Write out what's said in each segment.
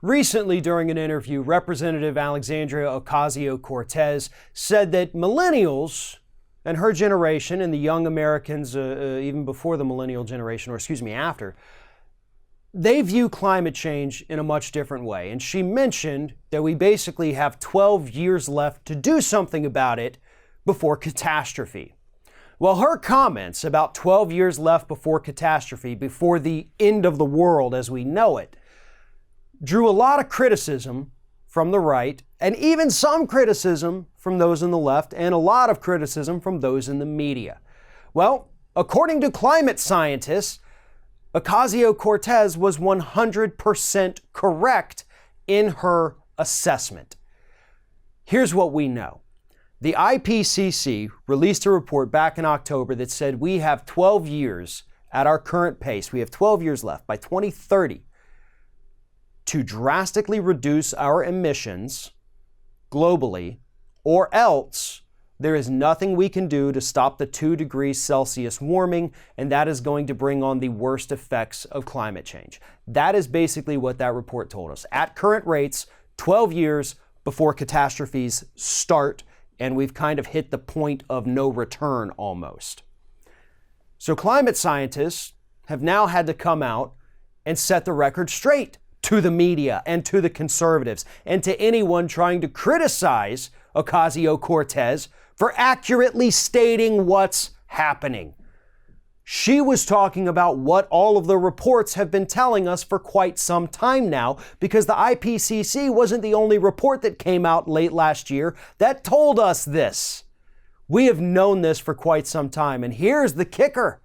Recently, during an interview, Representative Alexandria Ocasio-Cortez said that millennials and her generation and the young Americans, even before the millennial generation, or excuse me, after, they view climate change in a much different way. And she mentioned that we basically have 12 years left to do something about it before catastrophe. Well, her comments about 12 years left before catastrophe, before the end of the world as we know it, drew a lot of criticism from the right, and even some criticism from those on the left, and a lot of criticism from those in the media. Well, according to climate scientists, Ocasio-Cortez was 100% correct in her assessment. Here's what we know. The IPCC released a report back in October that said we have 12 years at our current pace. We have 12 years left by 2030 to drastically reduce our emissions globally, or else there is nothing we can do to stop the 2 degrees Celsius warming, and that is going to bring on the worst effects of climate change. That is basically what that report told us. At current rates, 12 years before catastrophes start, and we've kind of hit the point of no return almost. So climate scientists have now had to come out and set the record straight to the media and to the conservatives and to anyone trying to criticize Ocasio-Cortez for accurately stating what's happening. She was talking about what all of the reports have been telling us for quite some time now, because the IPCC wasn't the only report that came out late last year that told us this. We have known this for quite some time, and here's the kicker.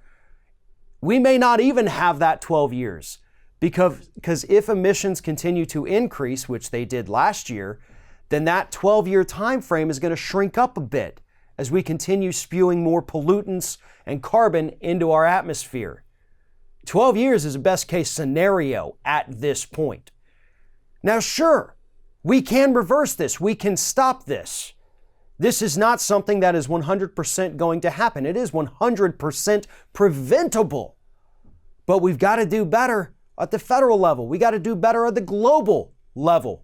We may not even have that 12 years. Because if emissions continue to increase, which they did last year, then that 12-year time frame is going to shrink up a bit as we continue spewing more pollutants and carbon into our atmosphere. 12 years is a best-case scenario at this point. Now, sure, we can reverse this. We can stop this. This is not something that is 100% going to happen. It is 100% preventable. But we've got to do better at the federal level. We got to do better at the global level.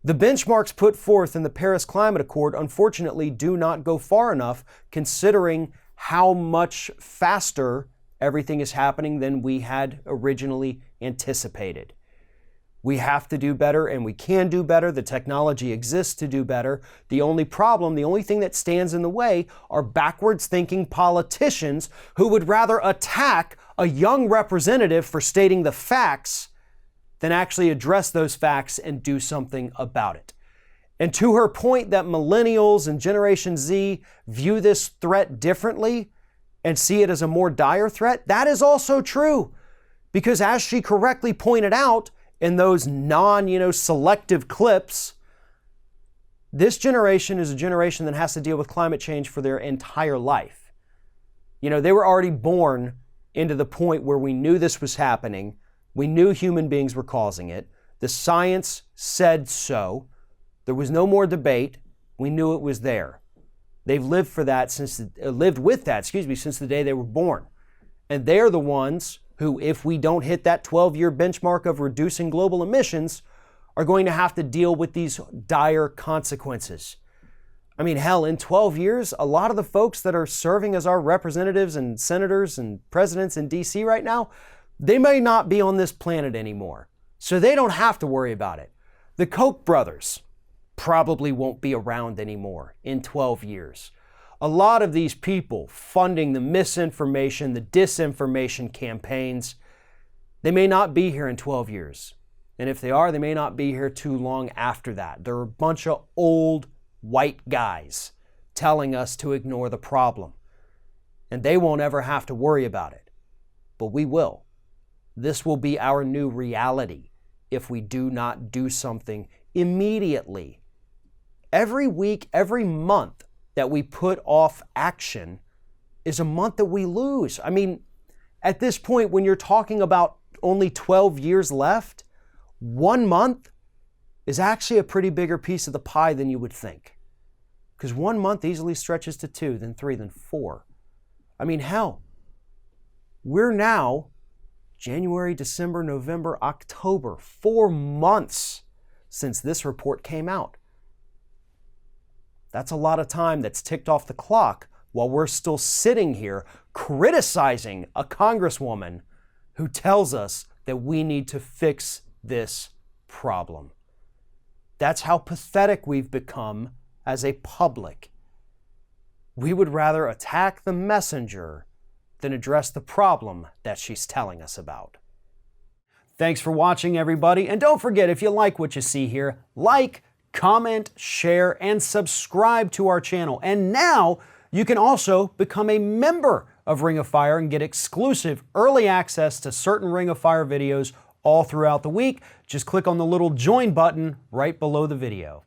The benchmarks put forth in the Paris Climate Accord, unfortunately, do not go far enough, considering how much faster everything is happening than we had originally anticipated. We have to do better, and we can do better. The technology exists to do better. The only problem, the only thing that stands in the way, are backwards thinking politicians who would rather attack a young representative for stating the facts than actually address those facts and do something about it. And to her point that millennials and Generation Z view this threat differently and see it as a more dire threat, that is also true. Because as she correctly pointed out in those selective clips, this generation is a generation that has to deal with climate change for their entire life. They were already born into the point where we knew this was happening. We knew human beings were causing it. The science said so. There was no more debate. We knew it was there. They've lived with that since the day they were born. And they're the ones who, if we don't hit that 12-year benchmark of reducing global emissions, are going to have to deal with these dire consequences. I mean, hell, in 12 years, a lot of the folks that are serving as our representatives and senators and presidents in DC right now, they may not be on this planet anymore. So they don't have to worry about it. The Koch brothers probably won't be around anymore in 12 years. A lot of these people funding the misinformation, the disinformation campaigns, they may not be here in 12 years. And if they are, they may not be here too long after that. They're a bunch of old white guys telling us to ignore the problem. And they won't ever have to worry about it. But we will. This will be our new reality if we do not do something immediately. Every week, every month that we put off action is a month that we lose. I mean, at this point, when you're talking about only 12 years left, 1 month is actually a pretty bigger piece of the pie than you would think. Because 1 month easily stretches to 2, then 3, then 4. I mean, hell, we're now January, December, November, October, 4 months since this report came out. That's a lot of time that's ticked off the clock while we're still sitting here criticizing a congresswoman who tells us that we need to fix this problem. That's how pathetic we've become as a public. We would rather attack the messenger than address the problem that she's telling us about. Thanks for watching, everybody. And don't forget, if you like what you see here, like, comment, share, and subscribe to our channel. And now you can also become a member of Ring of Fire and get exclusive early access to certain Ring of Fire videos all throughout the week. Just click on the little join button right below the video.